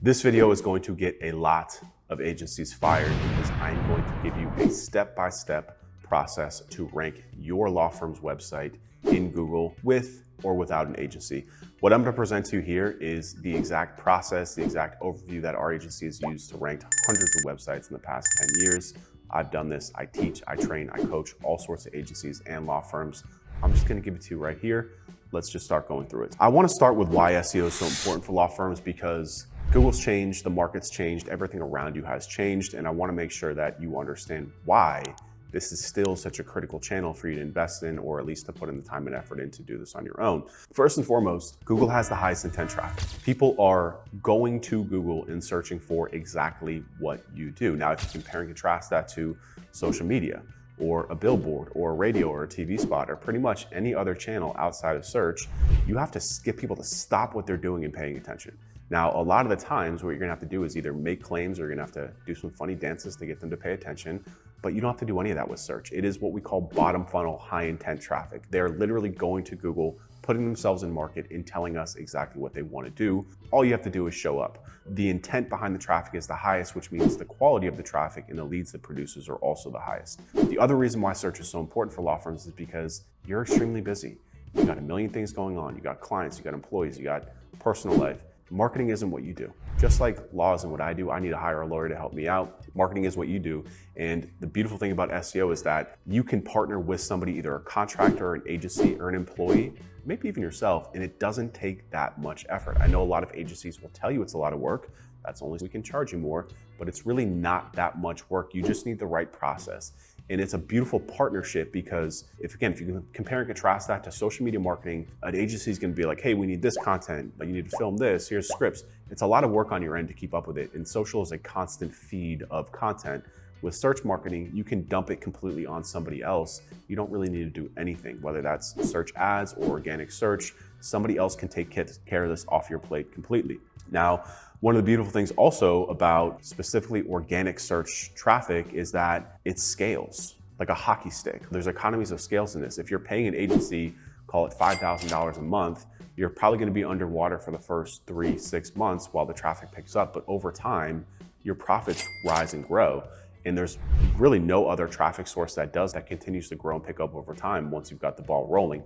This video is going to get a lot of agencies fired because I'm going to give you a step-by-step process to rank your law firm's website in Google with or without an agency. What I'm going to present to you here is the exact process, the exact overview that our agency has used to rank hundreds of websites in the past 10 years. I've done this, I teach, I train, I coach all sorts of agencies and law firms. I'm just going to give it to you right here. Let's just start going through it. I want to start with why SEO is so important for law firms, because Google's changed, the market's changed, everything around you has changed, and I want to make sure that you understand why this is still such a critical channel for you to invest in, or at least to put in the time and effort in to do this on your own. First and foremost, Google has the highest intent traffic. People are going to Google and searching for exactly what you do. Now, if you compare and contrast that to social media, or a billboard, or a radio, or a TV spot, or pretty much any other channel outside of search, you have to get people to stop what they're doing and paying attention. Now, a lot of the times what you're gonna have to do is either make claims or you're gonna have to do some funny dances to get them to pay attention, but you don't have to do any of that with search. It is what we call bottom funnel, high intent traffic. They're literally going to Google, putting themselves in market and telling us exactly what they wanna do. All you have to do is show up. The intent behind the traffic is the highest, which means the quality of the traffic and the leads that produces are also the highest. The other reason why search is so important for law firms is because you're extremely busy. You got a million things going on. You got clients, you got employees, you got personal life. Marketing isn't what you do. Just like law isn't what I do, I need to hire a lawyer to help me out. Marketing is what you do. And the beautiful thing about SEO is that you can partner with somebody, either a contractor or an agency or an employee, maybe even yourself, and it doesn't take that much effort. I know a lot of agencies will tell you it's a lot of work. That's only so we can charge you more, but it's really not that much work. You just need the right process. And it's a beautiful partnership because if you can compare and contrast that to social media marketing, an agency is going to be like, hey, we need this content, like you need to film this, here's scripts. It's a lot of work on your end to keep up with it. And social is a constant feed of content. With search marketing, you can dump it completely on somebody else. You don't really need to do anything, whether that's search ads or organic search. Somebody else can take care of this off your plate completely. Now, one of the beautiful things also about specifically organic search traffic is that it scales like a hockey stick. There's economies of scales in this. If you're paying an agency, call it $5,000 a month, you're probably going to be underwater for the first 3-6 months while the traffic picks up. But over time, your profits rise and grow. And there's really no other traffic source that continues to grow and pick up over time once you've got the ball rolling.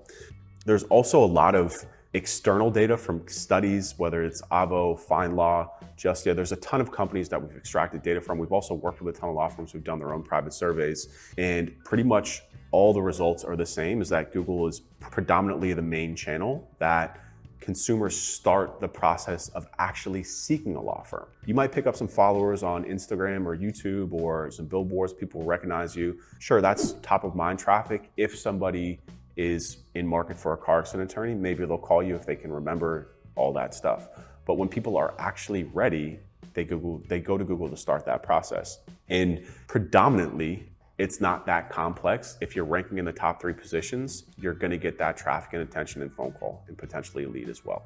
There's also a lot of external data from studies, whether it's Avvo, FindLaw, Justia. There's a ton of companies that we've extracted data from. We've also worked with a ton of law firms who've done their own private surveys, and pretty much all the results are the same, is that Google is predominantly the main channel that consumers start the process of actually seeking a law firm. You might pick up some followers on Instagram or YouTube or some billboards, people will recognize you. Sure, that's top of mind traffic. If somebody is in market for a car accident attorney, maybe they'll call you if they can remember all that stuff. But when people are actually ready, they go to Google to start that process. And predominantly, it's not that complex. If you're ranking in the top 3 positions, you're gonna get that traffic and attention and phone call and potentially a lead as well.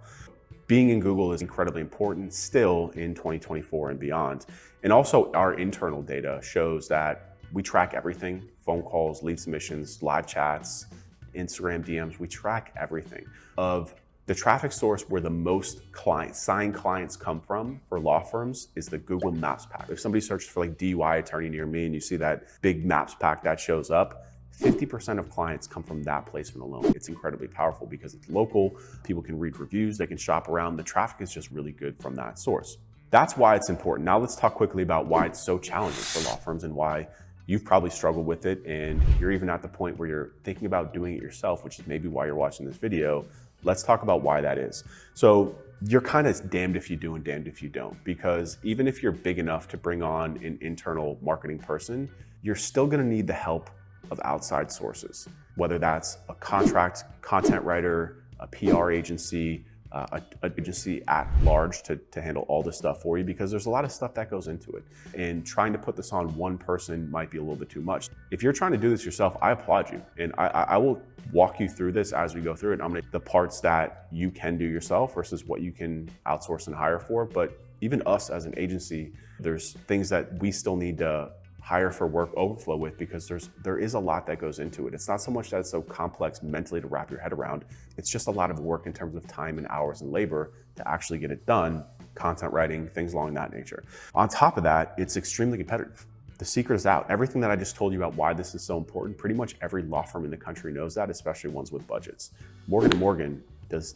Being in Google is incredibly important still in 2024 and beyond. And also our internal data shows that we track everything: phone calls, lead submissions, live chats, Instagram DMs. We track everything. Of the traffic source where the most signed clients come from for law firms is the Google Maps pack. If somebody searches for like DUI attorney near me and you see that big Maps pack that shows up, 50% of clients come from that placement alone. It's incredibly powerful because it's local. People can read reviews, they can shop around. The traffic is just really good from that source. That's why it's important. Now let's talk quickly about why it's so challenging for law firms and why you've probably struggled with it, and you're even at the point where you're thinking about doing it yourself, which is maybe why you're watching this video. Let's talk about why that is. So you're kind of damned if you do and damned if you don't, because even if you're big enough to bring on an internal marketing person, you're still gonna need the help of outside sources, whether that's a content writer, a PR agency, an agency at large to handle all this stuff for you, because there's a lot of stuff that goes into it. And trying to put this on one person might be a little bit too much. If you're trying to do this yourself, I applaud you. And I will walk you through this as we go through it. The parts that you can do yourself versus what you can outsource and hire for. But even us as an agency, there's things that we still need to hire for work overflow with, because there is a lot that goes into it. It's not so much that it's so complex mentally to wrap your head around. It's just a lot of work in terms of time and hours and labor to actually get it done. content writing, things along that nature. On top of that, it's extremely competitive. The secret is out. Everything that I just told you about why this is so important, pretty much every law firm in the country knows that, especially ones with budgets. Morgan & Morgan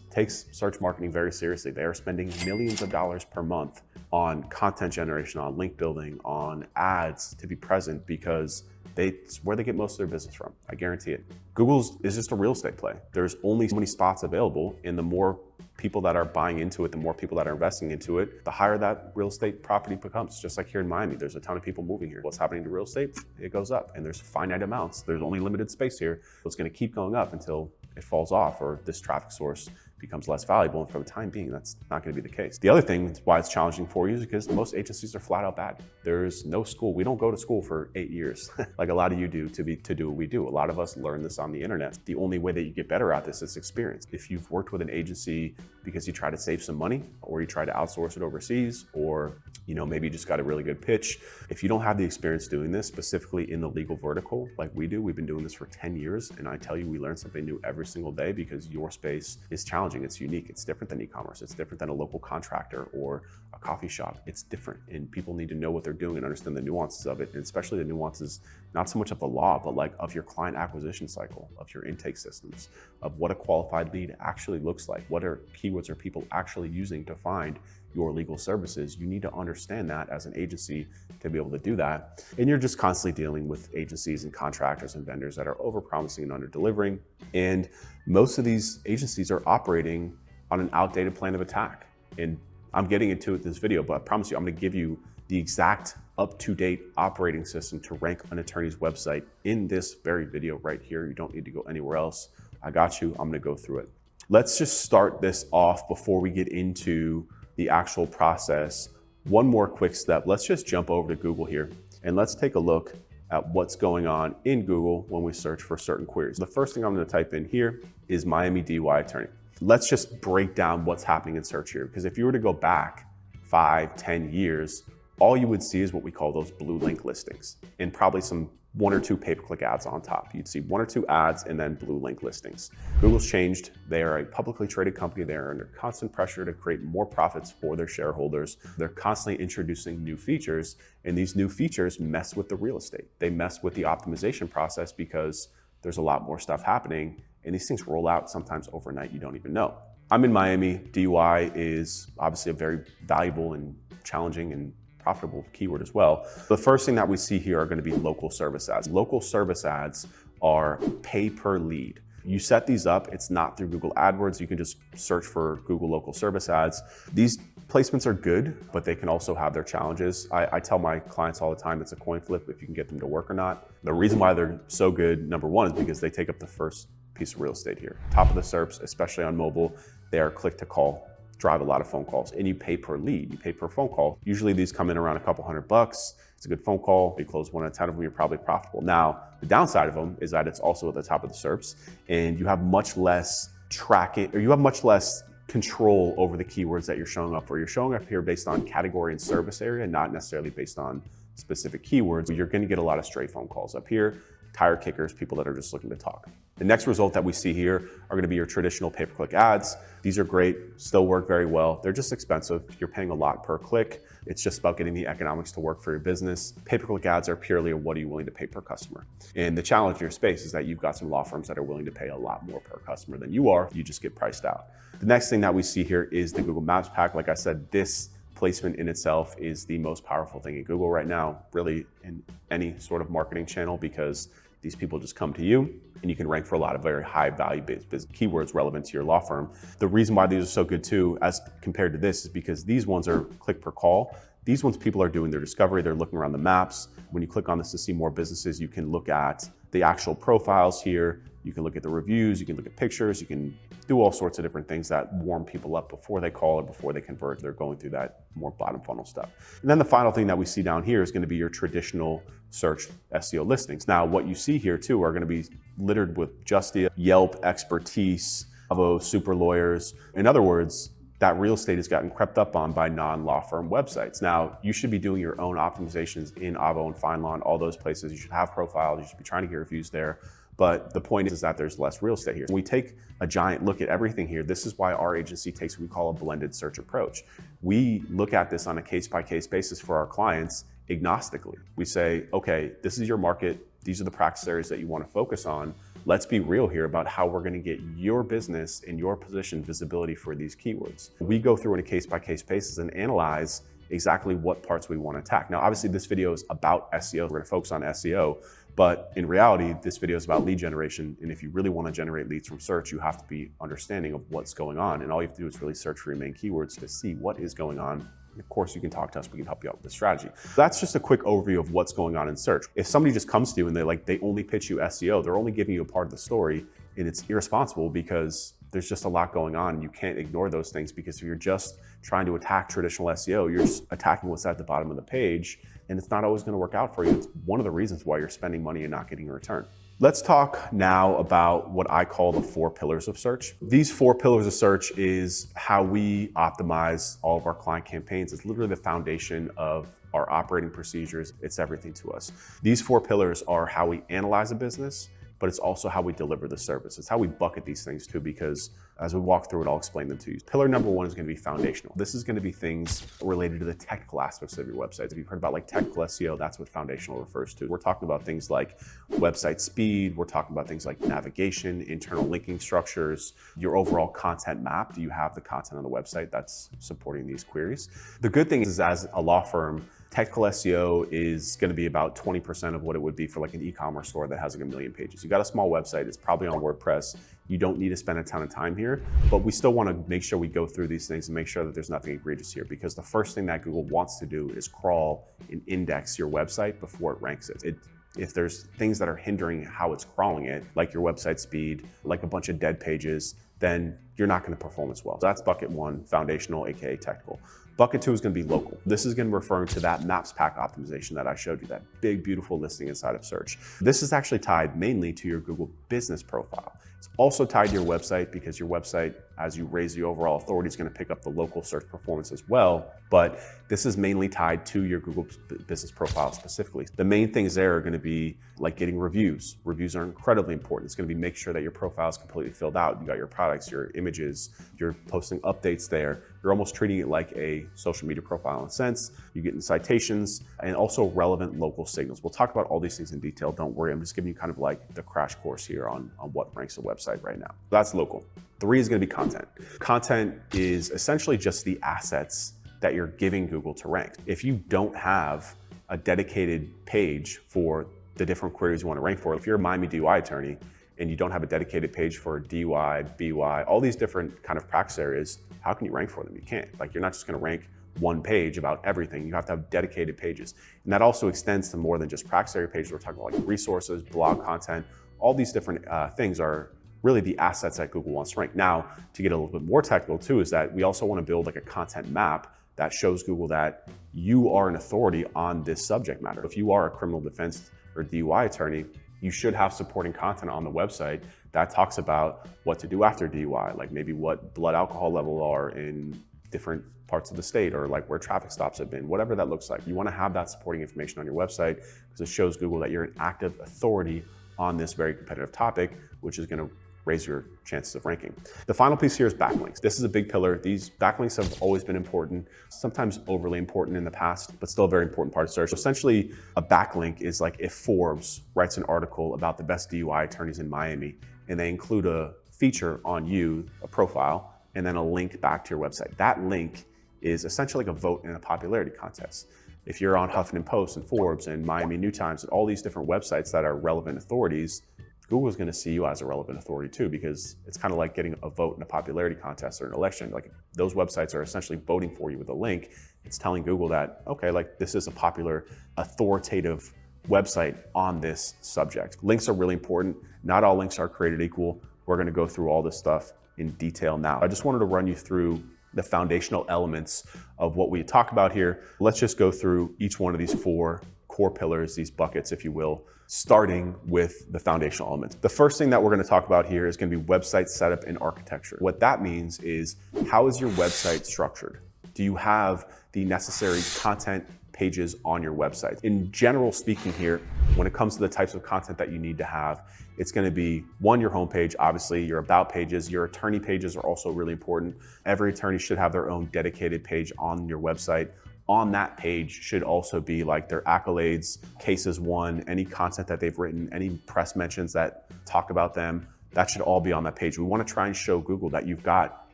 takes search marketing very seriously. They are spending millions of dollars per month on content generation, on link building, on ads to be present because it's where they get most of their business from. I guarantee it. Google's is just a real estate play. There's only so many spots available, and the more people that are buying into it, the more people that are investing into it, the higher that real estate property becomes. Just like here in Miami, there's a ton of people moving here. What's happening to real estate? It goes up, and there's finite amounts. There's only limited space here. So it's going to keep going up until it falls off or this traffic source becomes less valuable. And for the time being, that's not going to be the case. The other thing why it's challenging for you is because most agencies are flat out bad. There's no school. We don't go to school for 8 years like a lot of you do to do what we do. A lot of us learn this on the internet. The only way that you get better at this is experience. If you've worked with an agency because you try to save some money, or you try to outsource it overseas, or maybe you just got a really good pitch. If you don't have the experience doing this, specifically in the legal vertical like we do, we've been doing this for 10 years. And I tell you, we learn something new every single day because your space is challenging. It's unique. It's different than e-commerce. It's different than a local contractor or a coffee shop. It's different. And people need to know what they're doing and understand the nuances of it. And especially the nuances, not so much of the law, but like of your client acquisition cycle, of your intake systems, of what a qualified lead actually looks like. What are keywords are people actually using to find your legal services? You need to understand that as an agency to be able to do that. And you're just constantly dealing with agencies and contractors and vendors that are over-promising and under-delivering. And most of these agencies are operating on an outdated plan of attack. And I'm getting into it in this video, but I promise you, I'm going to give you the exact up-to-date operating system to rank an attorney's website in this very video right here. You don't need to go anywhere else. I got you. I'm going to go through it. Let's just start this off before we get into the actual process. One more quick step. Let's just jump over to Google here and let's take a look at what's going on in Google when we search for certain queries. The first thing I'm going to type in here is Miami DUI attorney. Let's just break down what's happening in search here, because if you were to go back 5, 10 years, all you would see is what we call those blue link listings and probably some 1 or 2 pay-per-click ads on top. You'd see 1 or 2 ads and then blue link listings. Google's changed. They are a publicly traded company. They are under constant pressure to create more profits for their shareholders. They're constantly introducing new features, and these new features mess with the real estate. They mess with the optimization process because there's a lot more stuff happening, and these things roll out sometimes overnight. You don't even know. I'm in Miami. DUI is obviously a very valuable and challenging and profitable keyword as well. The first thing that we see here are going to be local service ads. Local service ads are pay per lead. You set these up, it's not through Google AdWords. You can just search for Google local service ads. These placements are good, but they can also have their challenges. I tell my clients all the time, it's a coin flip if you can get them to work or not. The reason why they're so good, number one, is because they take up the first piece of real estate here. Top of the SERPs, especially on mobile, they are click to call, drive a lot of phone calls, and you pay per lead, you pay per phone call. Usually these come in around a couple $100. It's a good phone call. If you close 1 out of 10 of them, you're probably profitable. Now, the downside of them is that it's also at the top of the SERPs, and you have much less tracking, or you have much less control over the keywords that you're showing up for. You're showing up here based on category and service area, not necessarily based on specific keywords. You're going to get a lot of stray phone calls up here, tire kickers, people that are just looking to talk. The next result that we see here are going to be your traditional pay-per-click ads. These are great, still work very well. They're just expensive. You're paying a lot per click. It's just about getting the economics to work for your business. Pay-per-click ads are purely what are you willing to pay per customer. And the challenge in your space is that you've got some law firms that are willing to pay a lot more per customer than you are. You just get priced out. The next thing that we see here is the Google Maps pack. Like I said, this placement in itself is the most powerful thing in Google right now, really in any sort of marketing channel, because these people just come to you and you can rank for a lot of very high value based keywords relevant to your law firm. The reason why these are so good too, as compared to this, is because these ones are click per call. These ones, people are doing their discovery, they're looking around the maps. When you click on this to see more businesses, you can look at the actual profiles here. You can look at the reviews, you can look at pictures, you can do all sorts of different things that warm people up before they call or before they convert. They're going through that more bottom funnel stuff. And then the final thing that we see down here is going to be your traditional search SEO listings. Now, what you see here too are going to be littered with Justia, Yelp, Expertise, Avo, Super Lawyers. In other words, that real estate has gotten crept up on by non-law firm websites. Now, you should be doing your own optimizations in Avo and FineLaw, all those places. You should have profiles, you should be trying to get reviews there. But the point is that there's less real estate here. When we take a giant look at everything here, this is why our agency takes what we call a blended search approach. We look at this on a case-by-case basis for our clients agnostically. We say, okay, this is your market. These are the practice areas that you want to focus on. Let's be real here about how we're going to get your business and your position visibility for these keywords. We go through on a case-by-case basis and analyze exactly what parts we want to attack. Now, obviously this video is about SEO. We're going to focus on SEO, but in reality, this video is about lead generation. And if you really want to generate leads from search, you have to be understanding of what's going on. And all you have to do is really search for your main keywords to see what is going on. And of course, you can talk to us. We can help you out with the strategy. That's just a quick overview of what's going on in search. If somebody just comes to you and they only pitch you SEO, they're only giving you a part of the story, and it's irresponsible because there's just a lot going on. You can't ignore those things, because if you're just trying to attack traditional SEO, you're just attacking what's at the bottom of the page, and it's not always going to work out for you. It's one of the reasons why you're spending money and not getting a return. Let's talk now about what I call the 4 pillars of search. These 4 pillars of search is how we optimize all of our client campaigns. It's literally the foundation of our operating procedures. It's everything to us. These 4 pillars are how we analyze a business, but it's also how we deliver the service. It's how we bucket these things too, because as we walk through it, I'll explain them to you. Pillar number 1 is going to be foundational. This is going to be things related to the technical aspects of your website. If you've heard about like technical SEO, that's what foundational refers to. We're talking about things like website speed. We're talking about things like navigation, internal linking structures, your overall content map. Do you have the content on the website that's supporting these queries? The good thing is, as a law firm, technical SEO is going to be about 20% of what it would be for like an e-commerce store that has like 1 million pages. You got a small website, it's probably on WordPress. You don't need to spend a ton of time here, but we still want to make sure we go through these things and make sure that there's nothing egregious here, because the first thing that Google wants to do is crawl and index your website before it ranks it. If there's things that are hindering how it's crawling it, like your website speed, like a bunch of dead pages, then you're not going to perform as well. So that's bucket 1, foundational, aka technical. Bucket 2 is going to be local. This is going to refer to that maps pack optimization that I showed you, that big, beautiful listing inside of search. This is actually tied mainly to your Google business profile. It's also tied to your website, because your website, as you raise the overall authority, is going to pick up the local search performance as well. But this is mainly tied to your Google business profile specifically. The main things there are going to be like getting reviews. Reviews are incredibly important. It's going to be make sure that your profile is completely filled out. You got your products, your images, you're posting updates there. You're almost treating it like a social media profile in a sense. You get in citations and also relevant local signals. We'll talk about all these things in detail. Don't worry. I'm just giving you kind of like the crash course here on what ranks a website right now. That's local. 3 is going to be content. Content is essentially just the assets that you're giving Google to rank. If you don't have a dedicated page for the different queries you want to rank for, if you're a Miami DUI attorney and you don't have a dedicated page for DUI, BUI, all these different kind of practice areas, how can you rank for them? You can't. Like, you're not just going to rank one page about everything. You have to have dedicated pages. And that also extends to more than just practice area pages. We're talking about like resources, blog content, all these different things are really the assets that Google wants to rank. Now, to get a little bit more technical too, is that we also want to build like a content map that shows Google that you are an authority on this subject matter. If you are a criminal defense or DUI attorney, you should have supporting content on the website that talks about what to do after DUI, like maybe what blood alcohol level are in different parts of the state, or like where traffic stops have been, whatever that looks like. You want to have that supporting information on your website, because it shows Google that you're an active authority on this very competitive topic, which is going to raise your chances of ranking. The final piece here is backlinks. This is a big pillar. These backlinks have always been important, sometimes overly important in the past, but still a very important part of search. Essentially, a backlink is like if Forbes writes an article about the best DUI attorneys in Miami, and they include a feature on you, a profile, and then a link back to your website. That link is essentially like a vote in a popularity contest. If you're on Huffington Post and Forbes and Miami New Times and all these different websites that are relevant authorities, Google's going to see you as a relevant authority too, because it's kind of like getting a vote in a popularity contest or an election. Like, those websites are essentially voting for you with a link. It's telling Google that, okay, like this is a popular, authoritative website on this subject. Links are really important. Not all links are created equal. We're going to go through all this stuff in detail now. I just wanted to run you through the foundational elements of what we talk about here. Let's just go through each one of these 4 core pillars, these buckets, if you will, starting with the foundational elements. The first thing that we're going to talk about here is going to be website setup and architecture. What that means is, how is your website structured? Do you have the necessary content pages on your website? In general speaking here, when it comes to the types of content that you need to have, It's going to be one, your homepage, obviously, your about pages, your attorney pages are also really important. Every attorney should have their own dedicated page on your website. On that page should also be like their accolades, cases won, any content that they've written, any press mentions that talk about them. That should all be on that page. We want to try and show Google that you've got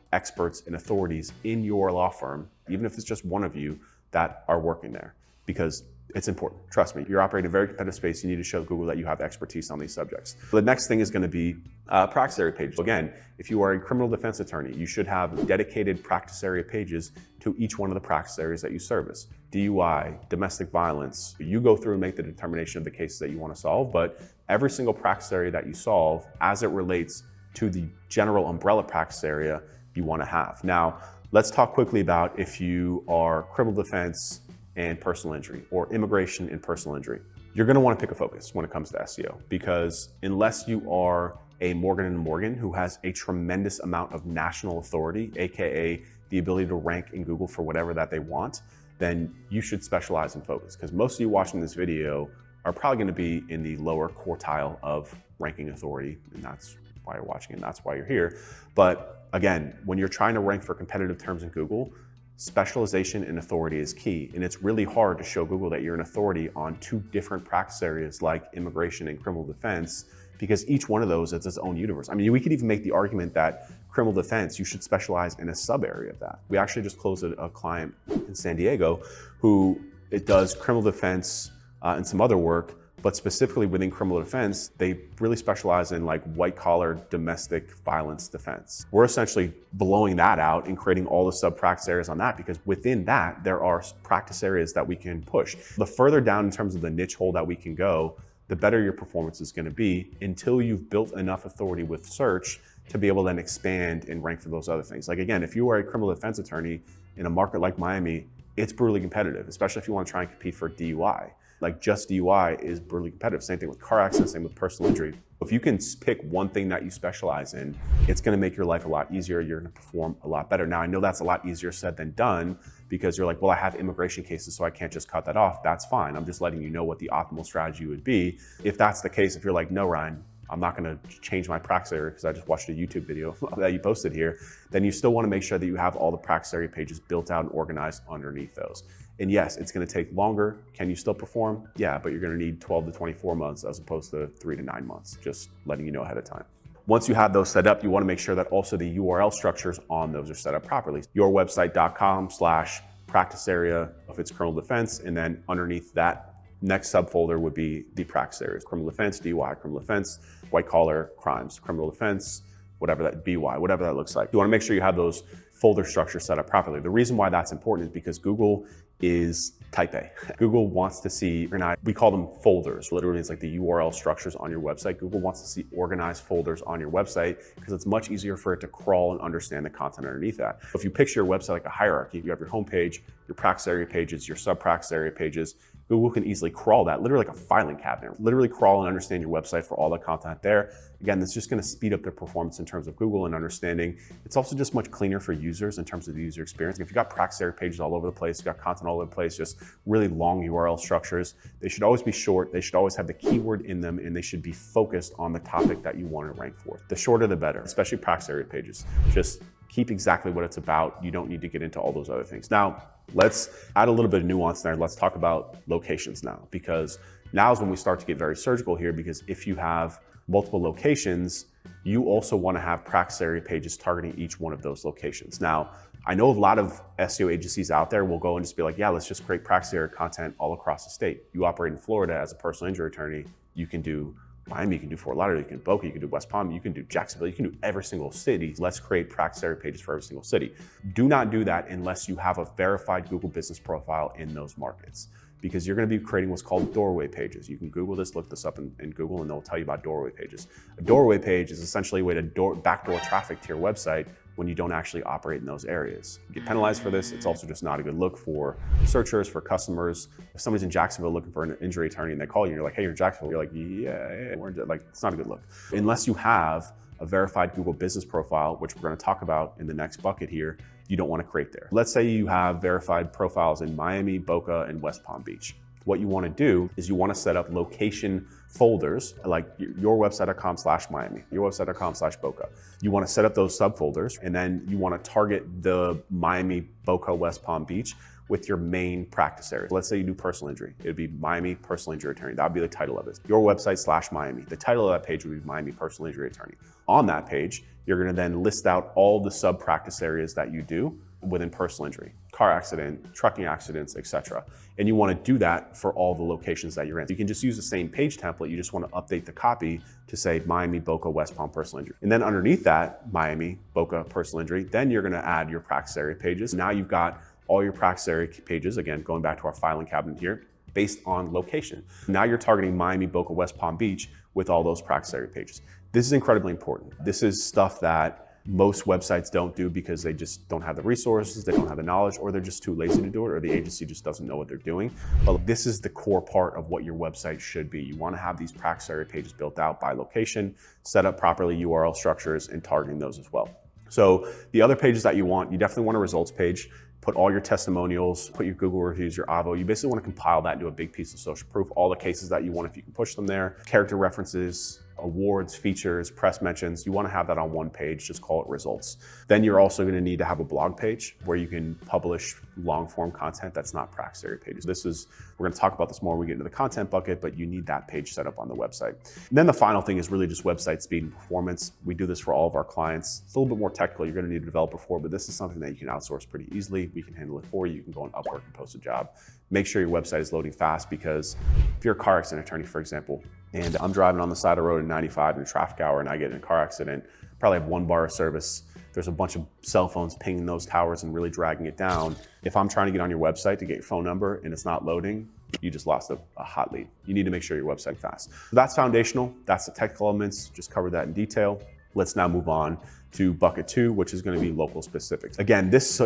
experts and authorities in your law firm, even if it's just one of you, that are working there, because it's important. Trust me, you're operating in a very competitive space. You need to show Google that you have expertise on these subjects. The next thing is going to be practice area pages. Again, if you are a criminal defense attorney, you should have dedicated practice area pages to each one of the practice areas that you service. DUI, domestic violence, you go through and make the determination of the cases that you want to solve, but every single practice area that you solve as it relates to the general umbrella practice area you want to have. Now, let's talk quickly about if you are criminal defense and personal injury, or immigration and personal injury. You're going to want to pick a focus when it comes to SEO, because unless you are a Morgan & Morgan who has a tremendous amount of national authority, AKA the ability to rank in Google for whatever that they want, then you should specialize and focus, because most of you watching this video are probably going to be in the lower quartile of ranking authority, and that's why you're watching and that's why you're here. But again, when you're trying to rank for competitive terms in Google, specialization and authority is key. And it's really hard to show Google that you're an authority on two different practice areas like immigration and criminal defense, because each one of those is its own universe. I mean, we could even make the argument that criminal defense, you should specialize in a sub area of that. We actually just closed a client in San Diego who it does criminal defense and some other work, but specifically within criminal defense, they really specialize in like white collar domestic violence defense. We're essentially blowing that out and creating all the sub practice areas on that, because within that, there are practice areas that we can push. The further down in terms of the niche hole that we can go, the better your performance is going to be, until you've built enough authority with search to be able to then expand and rank for those other things. Like again, if you are a criminal defense attorney in a market like Miami, it's brutally competitive, especially if you want to try and compete for DUI. Like just DUI is brutally competitive. Same thing with car accidents, same with personal injury. If you can pick one thing that you specialize in, it's going to make your life a lot easier. You're going to perform a lot better. Now, I know that's a lot easier said than done, because you're like, well, I have immigration cases, so I can't just cut that off. That's fine. I'm just letting you know what the optimal strategy would be. If that's the case, if you're like, no, Ryan, I'm not going to change my practice area because I just watched a YouTube video that you posted here, then you still want to make sure that you have all the practice area pages built out and organized underneath those. And yes, it's going to take longer. Can you still perform? Yeah, but you're going to need 12 to 24 months as opposed to 3 to 9 months, just letting you know ahead of time. Once you have those set up, you want to make sure that also the URL structures on those are set up properly. Yourwebsite.com/practice area if it's criminal defense, and then underneath that next subfolder would be the practice areas: criminal defense, DUI, criminal defense, white collar crimes, criminal defense, whatever that, BY, whatever that looks like. You want to make sure you have those folder structures set up properly. The reason why that's important is because Google is type A. Google wants to see, we call them folders. Literally, it's like the URL structures on your website. Google wants to see organized folders on your website because it's much easier for it to crawl and understand the content underneath that. If you picture your website like a hierarchy, you have your homepage, your practice area pages, your sub-practice area pages. Google can easily crawl that, literally like a filing cabinet, literally crawl and understand your website for all the content there. Again, that's just going to speed up the performance in terms of Google and understanding. It's also just much cleaner for users in terms of the user experience. If you've got practice area pages all over the place, you've got content all over the place, just really long URL structures, they should always be short. They should always have the keyword in them, and they should be focused on the topic that you want to rank for. The shorter, the better, especially practice area pages. Just keep exactly what it's about. You don't need to get into all those other things. Now, let's add a little bit of nuance there. Let's talk about locations now, because now is when we start to get very surgical here, because if you have multiple locations, you also want to have practice area pages targeting each one of those locations. Now, I know a lot of SEO agencies out there will go and just be like, yeah, let's just create practice area content all across the state. You operate in Florida as a personal injury attorney, you can do Miami, you can do Fort Lauderdale, you can do Boca, you can do West Palm, you can do Jacksonville, you can do every single city. Let's create practice area pages for every single city. Do not do that unless you have a verified Google business profile in those markets, because you're going to be creating what's called doorway pages. You can Google this, look this up in Google, and they'll tell you about doorway pages. A doorway page is essentially a way to backdoor traffic to your website when you don't actually operate in those areas. You get penalized for this. It's also just not a good look for searchers, for customers. If somebody's in Jacksonville looking for an injury attorney and they call you and you're like, hey, you're in Jacksonville, you're like, yeah, we're in, like, it's not a good look. Unless you have a verified Google business profile, which we're going to talk about in the next bucket here, you don't want to create there. Let's say you have verified profiles in Miami, Boca, and West Palm Beach. what you want to do is you want to set up location folders like yourwebsite.com/Miami, yourwebsite.com/Boca. You want to set up those subfolders, and then you want to target the Miami, Boca, West Palm Beach with your main practice area. Let's say you do personal injury. It would be Miami Personal Injury Attorney. That would be the title of it. Your website/Miami. The title of that page would be Miami Personal Injury Attorney. On that page, you're going to then list out all the sub practice areas that you do within personal injury, car accident, trucking accidents, etc. And you want to do that for all the locations that you're in. You can just use the same page template. You just want to update the copy to say Miami, Boca, West Palm Personal Injury. And then underneath that, Miami, Boca, Personal Injury, then you're going to add your practice area pages. Now you've got all your practice area pages, again, going back to our filing cabinet here, based on location. Now you're targeting Miami, Boca, West Palm Beach with all those practice area pages. This is incredibly important. This is stuff that most websites don't do because they just don't have the resources, they don't have the knowledge, or they're just too lazy to do it, or the agency just doesn't know what they're doing. But this is the core part of what your website should be. You want to have these practice area pages built out by location, set up properly URL structures, and targeting those as well. So the other pages that you definitely want a results page. Put all your testimonials, put your Google reviews, your Avo. You basically want to compile that into a big piece of social proof, all the cases that you want if you can push them there, character references, awards, features, press mentions. You want to have that on one page, just call it results. Then you're also going to need to have a blog page where you can publish long form content that's not practice area pages. We're going to talk about this more when we get into the content bucket, but you need that page set up on the website. And then the final thing is really just website speed and performance. We do this for all of our clients. It's a little bit more technical. You're going to need a developer for, but this is something that you can outsource pretty easily. We can handle it for you. You can go on Upwork and post a job. Make sure your website is loading fast, because if you're a car accident attorney, for example, and I'm driving on the side of the road in 95 in a traffic hour and I get in a car accident, probably have 1 bar of service. There's a bunch of cell phones pinging those towers and really dragging it down. If I'm trying to get on your website to get your phone number and it's not loading, you just lost a hot lead. You need to make sure your website's fast. So that's foundational. That's the technical elements. Just covered that in detail. Let's now move on to bucket 2, which is going to be local specifics. Again, this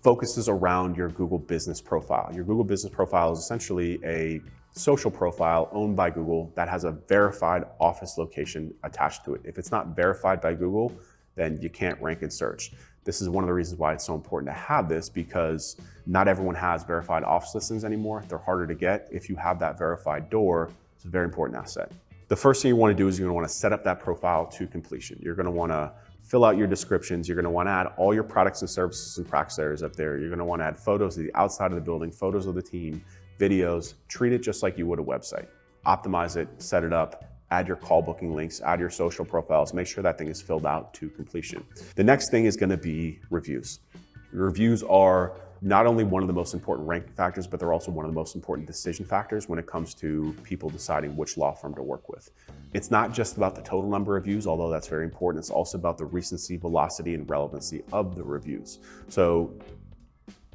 focuses around your Google business profile. Your Google business profile is essentially a social profile owned by Google that has a verified office location attached to it. If it's not verified by Google, then you can't rank in search. This is one of the reasons why it's so important to have this, because not everyone has verified office listings anymore. They're harder to get. If you have that verified door, it's a very important asset. The first thing you want to do is you're going to want to set up that profile to completion. You're going to want to fill out your descriptions. You're going to want to add all your products and services and practice areas up there. You're going to want to add photos of the outside of the building, photos of the team, videos. Treat it just like you would a website. Optimize it, set it up, add your call booking links, add your social profiles, make sure that thing is filled out to completion. The next thing is going to be reviews. Reviews are not only one of the most important ranking factors, but they're also one of the most important decision factors when it comes to people deciding which law firm to work with. It's not just about the total number of reviews, although that's very important. It's also about the recency, velocity, and relevancy of the reviews. So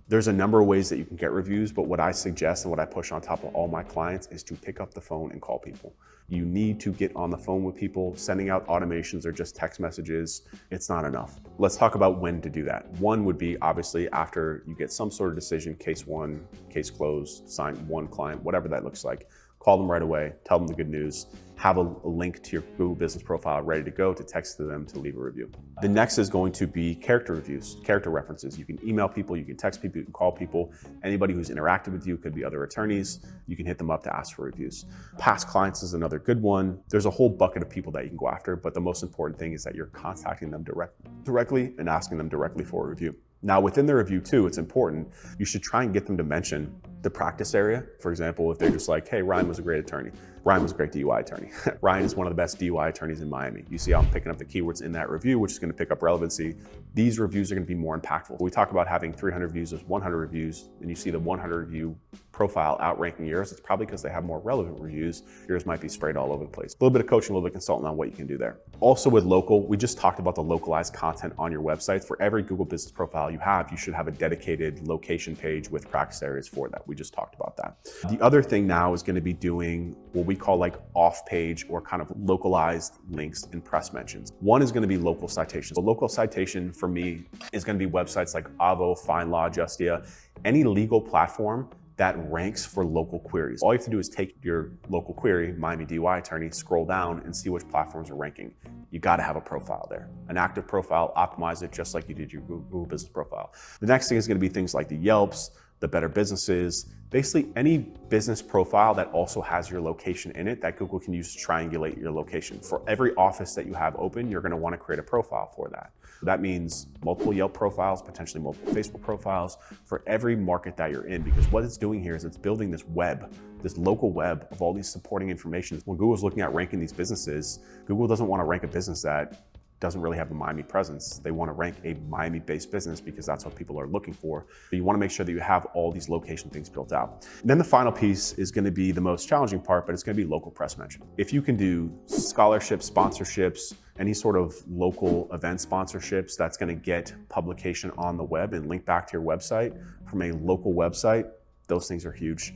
there's a number of ways that you can get reviews, but what I suggest and what I push on top of all my clients is to pick up the phone and call people. You need to get on the phone with people. Sending out automations or just text messages, it's not enough. Let's talk about when to do that. One would be obviously after you get some sort of decision, case one, case closed, sign one client, whatever that looks like. Call them right away, tell them the good news, have a link to your Google business profile ready to go to text to them to leave a review. The next is going to be character reviews, character references. You can email people, you can text people, you can call people. Anybody who's interacted with you, could be other attorneys, you can hit them up to ask for reviews. Past clients is another good one. There's a whole bucket of people that you can go after, but the most important thing is that you're contacting them directly and asking them directly for a review. Now within the review too, it's important, you should try and get them to mention the practice area. For example, if they're just like, hey, Ryan was a great attorney. Ryan was a great DUI attorney. Ryan is one of the best DUI attorneys in Miami. You see how I'm picking up the keywords in that review, which is going to pick up relevancy. These reviews are going to be more impactful. We talk about having 300 reviews as 100 reviews, and you see the 100 review profile outranking yours. It's probably because they have more relevant reviews. Yours might be sprayed all over the place. A little bit of coaching, a little bit of consulting on what you can do there. Also with local, we just talked about the localized content on your website. For every Google business profile you have, you should have a dedicated location page with practice areas for that. We just talked about that. The other thing now is going to be doing what we call like off-page or kind of localized links and press mentions. One is going to be local citations. A local citation for me is going to be websites like Avo, FindLaw, Justia, any legal platform that ranks for local queries. All you have to do is take your local query, Miami DUI attorney, scroll down and see which platforms are ranking. You gotta have a profile there. An active profile, optimize it just like you did your Google business profile. The next thing is gonna be things like the Yelps, the Better Businesses, basically any business profile that also has your location in it that Google can use to triangulate your location. For every office that you have open, you're gonna wanna create a profile for that. That means multiple Yelp profiles, potentially multiple Facebook profiles for every market that you're in, because what it's doing here is it's building this web, this local web of all these supporting information. When Google's looking at ranking these businesses, Google doesn't wanna rank a business that doesn't really have the Miami presence. They want to rank a Miami-based business because that's what people are looking for. But you want to make sure that you have all these location things built out. And then the final piece is going to be the most challenging part, but it's going to be local press mention. If you can do scholarships, sponsorships, any sort of local event sponsorships that's going to get publication on the web and link back to your website from a local website, those things are huge.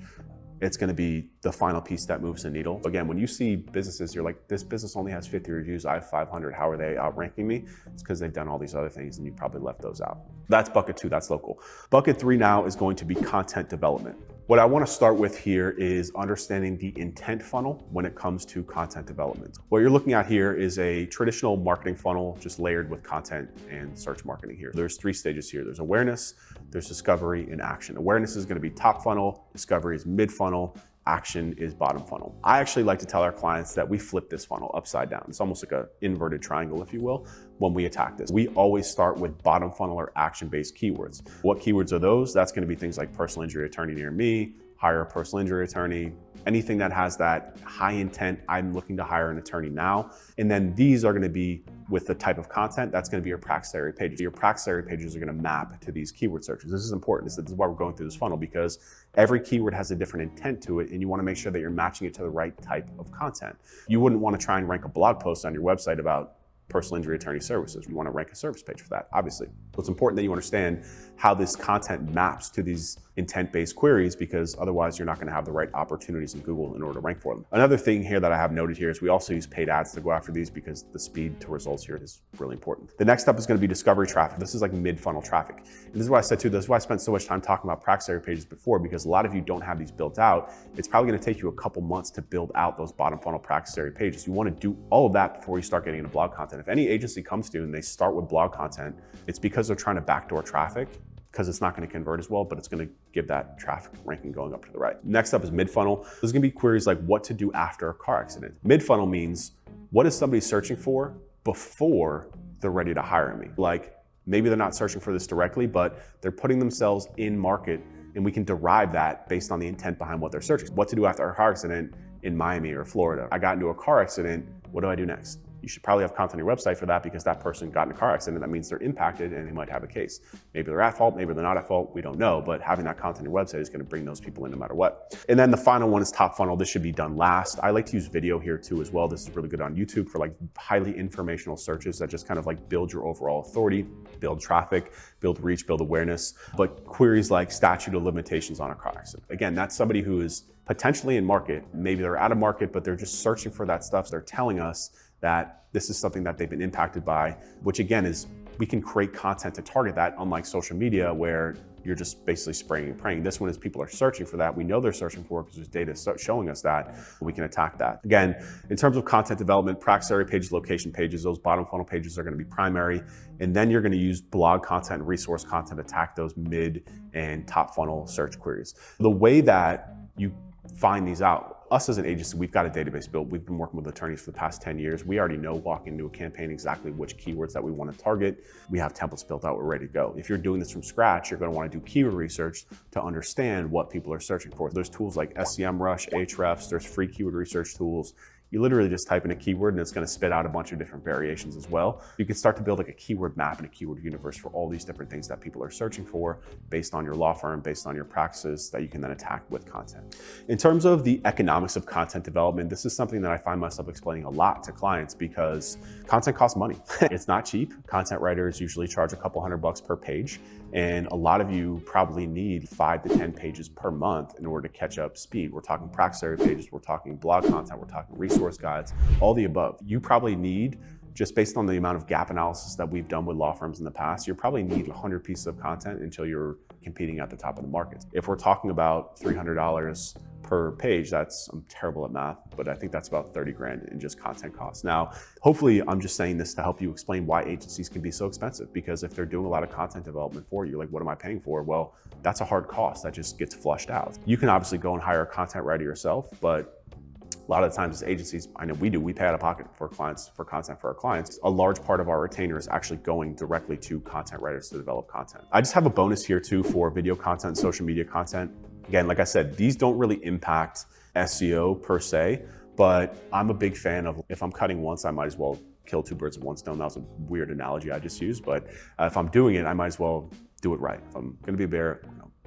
It's going to be the final piece that moves the needle. Again, when you see businesses, you're like, this business only has 50 reviews, I have 500, how are they outranking me? It's because they've done all these other things and you probably left those out. That's bucket 2, that's local. Bucket 3 now is going to be content development. What I want to start with here is understanding the intent funnel when it comes to content development. What you're looking at here is a traditional marketing funnel just layered with content and search marketing here. There's 3 stages here. There's awareness, there's discovery, and action. Awareness is going to be top funnel, discovery is mid funnel, action is bottom funnel. I actually like to tell our clients that we flip this funnel upside down. It's almost like an inverted triangle, if you will, when we attack this. We always start with bottom funnel or action-based keywords. What keywords are those? That's going to be things like personal injury attorney near me, hire a personal injury attorney, anything that has that high intent, I'm looking to hire an attorney now. And then these are going to be with the type of content, that's going to be your practice area pages. Your practice area pages are going to map to these keyword searches. This is important. This is why we're going through this funnel, because every keyword has a different intent to it, and you want to make sure that you're matching it to the right type of content. You wouldn't want to try and rank a blog post on your website about personal injury attorney services. You want to rank a service page for that, obviously. So it's important that you understand how this content maps to these intent-based queries, because otherwise you're not going to have the right opportunities in Google in order to rank for them. Another thing here that I have noted here is we also use paid ads to go after these because the speed to results here is really important. The next step is going to be discovery traffic. This is like mid-funnel traffic. And this is why I said too, this is why I spent so much time talking about practice area pages before, because a lot of you don't have these built out. It's probably going to take you a couple months to build out those bottom funnel practice area pages. You want to do all of that before you start getting into blog content. If any agency comes to you and they start with blog content, it's because they're trying to backdoor traffic, because it's not going to convert as well, but it's going to give that traffic ranking going up to the right. Next up is mid-funnel. There's going to be queries like what to do after a car accident. Mid-funnel means what is somebody searching for before they're ready to hire me? Like maybe they're not searching for this directly, but they're putting themselves in market, and we can derive that based on the intent behind what they're searching. What to do after a car accident in Miami or Florida. I got into a car accident, what do I do next? You should probably have content on your website for that, because that person got in a car accident. That means they're impacted and they might have a case. Maybe they're at fault, maybe they're not at fault, we don't know, but having that content on your website is going to bring those people in no matter what. And then the final one is top funnel. This should be done last. I like to use video here too as well. This is really good on YouTube for like highly informational searches that just kind of like build your overall authority, build traffic, build reach, build awareness. But queries like statute of limitations on a car accident. Again, that's somebody who is potentially in market. Maybe they're out of market, but they're just searching for that stuff. So they're telling us that this is something that they've been impacted by, which again is, we can create content to target that, unlike social media where you're just basically spraying and praying. This one is people are searching for that. We know they're searching for it because there's data showing us that. We can attack that. Again, in terms of content development, practice area pages, location pages, those bottom funnel pages are going to be primary. And then you're going to use blog content and resource content to attack those mid and top funnel search queries. The way that you find these out, us as an agency, we've got a database built. We've been working with attorneys for the past 10 years. We already know walking into a campaign exactly which keywords that we want to target. We have templates built out, we're ready to go. If you're doing this from scratch, you're going to want to do keyword research to understand what people are searching for. There's tools like SEMrush, Ahrefs, there's free keyword research tools. You literally just type in a keyword and it's going to spit out a bunch of different variations as well. You can start to build like a keyword map and a keyword universe for all these different things that people are searching for based on your law firm, based on your practices that you can then attack with content. In terms of the economics of content development, this is something that I find myself explaining a lot to clients because content costs money. It's not cheap. Content writers usually charge a couple $100 per page. And a lot of you probably need 5 to 10 pages per month in order to catch up speed. We're talking practice area pages, we're talking blog content, we're talking resource guides, all the above. You probably need, just based on the amount of gap analysis that we've done with law firms in the past, you probably need 100 pieces of content until you're competing at the top of the market. If we're talking about $300 per page. I'm terrible at math, but I think that's about 30 grand in just content costs. Now, hopefully I'm just saying this to help you explain why agencies can be so expensive, because if they're doing a lot of content development for you, like what am I paying for? Well, that's a hard cost that just gets flushed out. You can obviously go and hire a content writer yourself, but a lot of the times as agencies, I know we pay out of pocket for clients, for content for our clients. A large part of our retainer is actually going directly to content writers to develop content. I just have a bonus here too for video content, social media content. Again, like I said, these don't really impact SEO per se, but I'm a big fan of, if I'm cutting once, I might as well kill two birds with one stone. That was a weird analogy I just used, but if I'm doing it, I might as well do it right. If I'm gonna be a bear,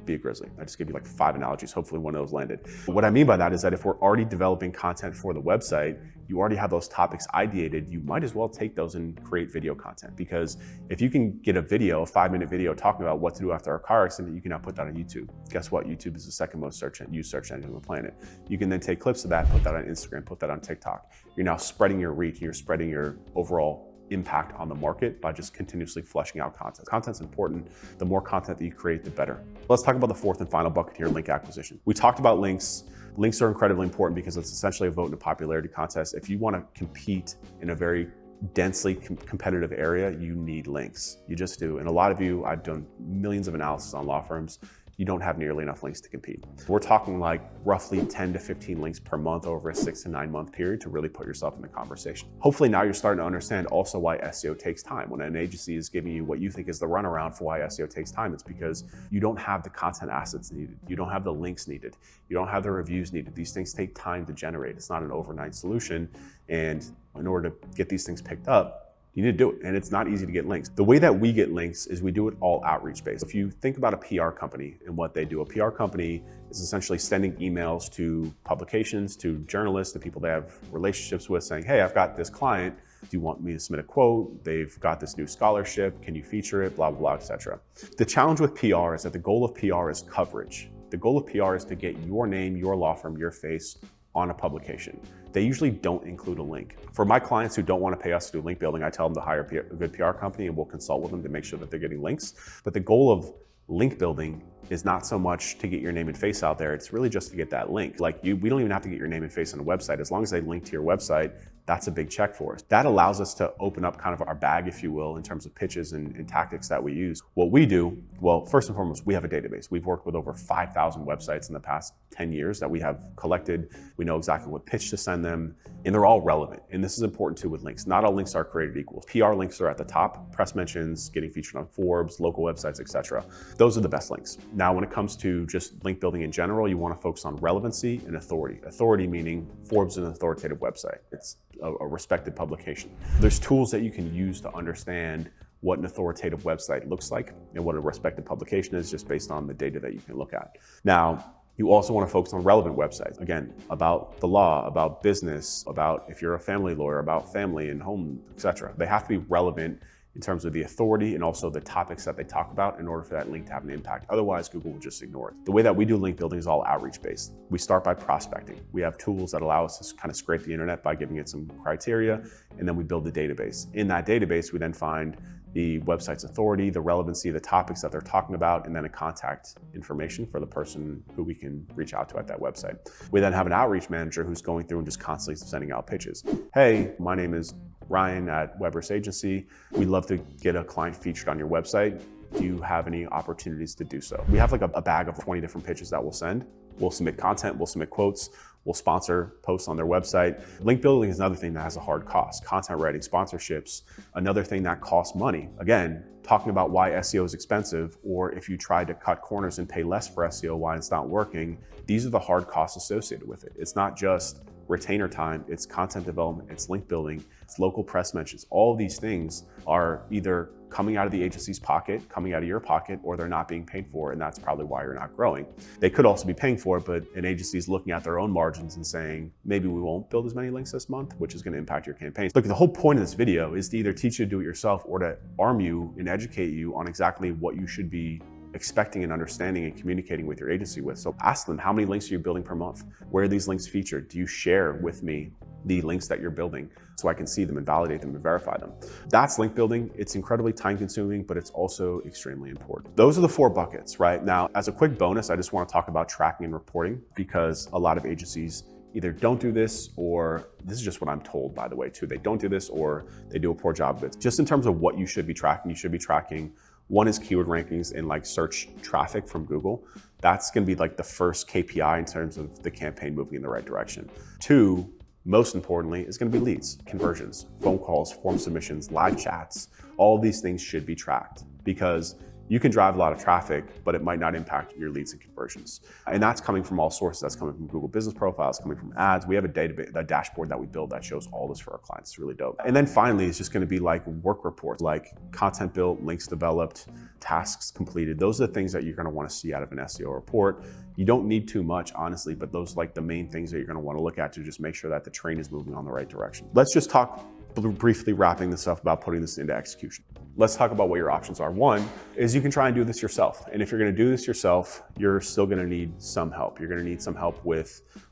be a grizzly. I just gave you like 5 analogies. Hopefully one of those landed. What I mean by that is that if we're already developing content for the website, you already have those topics ideated, you might as well take those and create video content. Because if you can get a 5-minute video talking about what to do after a car accident, you can now put that on YouTube. Guess what? YouTube is the second most used search engine on the planet. You can then take clips of that, put that on Instagram, put that on TikTok. You're now spreading your reach, and you're spreading your overall impact on the market by just continuously fleshing out content. Content's important. The more content that you create, the better. Let's talk about the fourth and final bucket here, link acquisition. We talked about links. Links are incredibly important because it's essentially a vote in a popularity contest. If you want to compete in a very densely competitive area, you need links. You just do. And a lot of you, I've done millions of analysis on law firms, you don't have nearly enough links to compete. We're talking like roughly 10 to 15 links per month over a 6 to 9 month period to really put yourself in the conversation. Hopefully now you're starting to understand also why SEO takes time. When an agency is giving you what you think is the runaround for why SEO takes time, it's because you don't have the content assets needed. You don't have the links needed. You don't have the reviews needed. These things take time to generate. It's not an overnight solution. And in order to get these things picked up, you need to do it, and it's not easy to get links. The way that we get links is we do it all outreach based. If you think about a PR company and what they do, a PR company is essentially sending emails to publications, to journalists, to people they have relationships with, saying, hey, I've got this client. Do you want me to submit a quote? They've got this new scholarship. Can you feature it? Blah, blah, blah, etc. The challenge with PR is that the goal of PR is coverage. The goal of PR is to get your name, your law firm, your face on a publication. They usually don't include a link. For my clients who don't want to pay us to do link building, I tell them to hire a good PR company and we'll consult with them to make sure that they're getting links. But the goal of link building is not so much to get your name and face out there. It's really just to get that link. Like we don't even have to get your name and face on a website. As long as they link to your website, that's a big check for us. That allows us to open up kind of our bag, if you will, in terms of pitches and tactics that we use. What we do, well, first and foremost, we have a database. We've worked with over 5,000 websites in the past 10 years that we have collected. We know exactly what pitch to send them, and they're all relevant. And this is important too with links. Not all links are created equal. PR links are at the top, press mentions, getting featured on Forbes, local websites, etc. Those are the best links. Now, when it comes to just link building in general, you want to focus on relevancy and authority. Authority meaning Forbes is an authoritative website. It's a respected publication. There's tools that you can use to understand what an authoritative website looks like and what a respected publication is, just based on the data that you can look at. Now, you also want to focus on relevant websites. Again, about the law, about business, about if you're a family lawyer, about family and home, etc. They have to be relevant in terms of the authority and also the topics that they talk about in order for that link to have an impact. Otherwise, Google will just ignore it. The way that we do link building is all outreach based. We start by prospecting. We have tools that allow us to kind of scrape the internet by giving it some criteria, and then we build the database. In that database, we then find the website's authority, the relevancy, the topics that they're talking about, and then a contact information for the person who we can reach out to at that website. We then have an outreach manager who's going through and just constantly sending out pitches. Hey, my name is Ryan at Weber's Agency. We'd love to get a client featured on your website. Do you have any opportunities to do so? We have like a bag of 20 different pitches that we'll send. We'll submit content, we'll submit quotes, we'll sponsor posts on their website. Link building is another thing that has a hard cost. Content writing, sponsorships, another thing that costs money. Again, talking about why SEO is expensive, or if you try to cut corners and pay less for SEO, why it's not working. These are the hard costs associated with it. It's not just retainer time, it's content development, it's link building, it's local press mentions. All of these things are either coming out of the agency's pocket, coming out of your pocket, or they're not being paid for, and that's probably why you're not growing. They could also be paying for it, but an agency is looking at their own margins and saying, maybe we won't build as many links this month, which is going to impact your campaigns. Look, the whole point of this video is to either teach you to do it yourself or to arm you and educate you on exactly what you should be expecting and understanding and communicating with your agency with. So ask them, how many links are you building per month? Where are these links featured? Do you share with me the links that you're building so I can see them and validate them and verify them. That's link building. It's incredibly time consuming, but it's also extremely important. Those are the 4 buckets, right? Now, as a quick bonus, I just want to talk about tracking and reporting, because a lot of agencies either don't do this, or this is just what I'm told, by the way, too. They don't do this, or they do a poor job of it. Just in terms of what you should be tracking, you should be tracking, one is keyword rankings and like search traffic from Google. That's going to be like the first KPI in terms of the campaign moving in the right direction. 2, most importantly, is going to be leads, conversions, phone calls, form submissions, live chats. All of these things should be tracked, because you can drive a lot of traffic, but it might not impact your leads and conversions. And that's coming from all sources. That's coming from Google Business Profiles, coming from ads. We have a database, a dashboard that we build that shows all this for our clients. It's really dope. And then finally, it's just going to be like work reports, like content built, links developed, tasks completed. Those are the things that you're going to want to see out of an SEO report. You don't need too much, honestly, but those are like the main things that you're going to want to look at to just make sure that the train is moving on the right direction. Let's just talk briefly, wrapping this up, about putting this into execution. Let's talk about what your options are. One is you can try and do this yourself. And if you're going to do this yourself, you're still going to need some help. You're going to need some help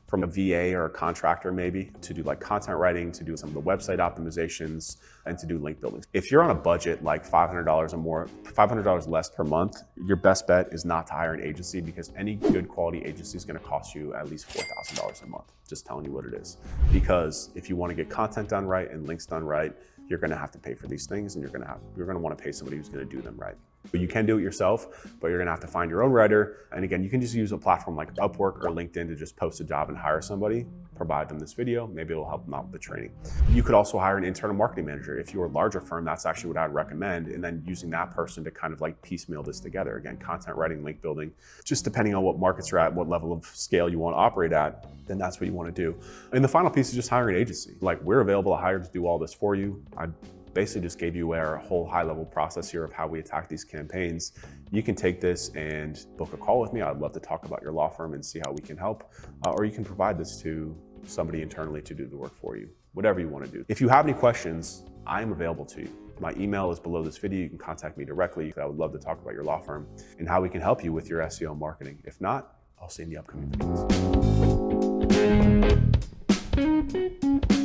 from a VA or a contractor, maybe, to do like content writing, to do some of the website optimizations, and to do link building. If you're on a budget like $500 or more, $500 less per month, your best bet is not to hire an agency, because any good quality agency is going to cost you at least $4,000 a month. Just telling you what it is. Because if you want to get content done right and links done right, you're going to have to pay for these things, and you're going to want to pay somebody who's going to do them right. But you can do it yourself, but you're going to have to find your own writer. And again, you can just use a platform like Upwork or LinkedIn to just post a job and hire somebody, provide them this video. Maybe it'll help them out with the training. You could also hire an internal marketing manager. If you're a larger firm, that's actually what I'd recommend. And then using that person to kind of like piecemeal this together. Again, content writing, link building, just depending on what markets you're at, what level of scale you want to operate at, then that's what you want to do. And the final piece is just hiring an agency. Like, we're available to hire to do all this for you. I basically just gave you our whole high-level process here of how we attack these campaigns. You can take this and book a call with me. I'd love to talk about your law firm and see how we can help. Or you can provide this to somebody internally to do the work for you, whatever you want to do. If you have any questions, I'm available to you. My email is below this video. You can contact me directly. I would love to talk about your law firm and how we can help you with your SEO marketing. If not, I'll see you in the upcoming videos.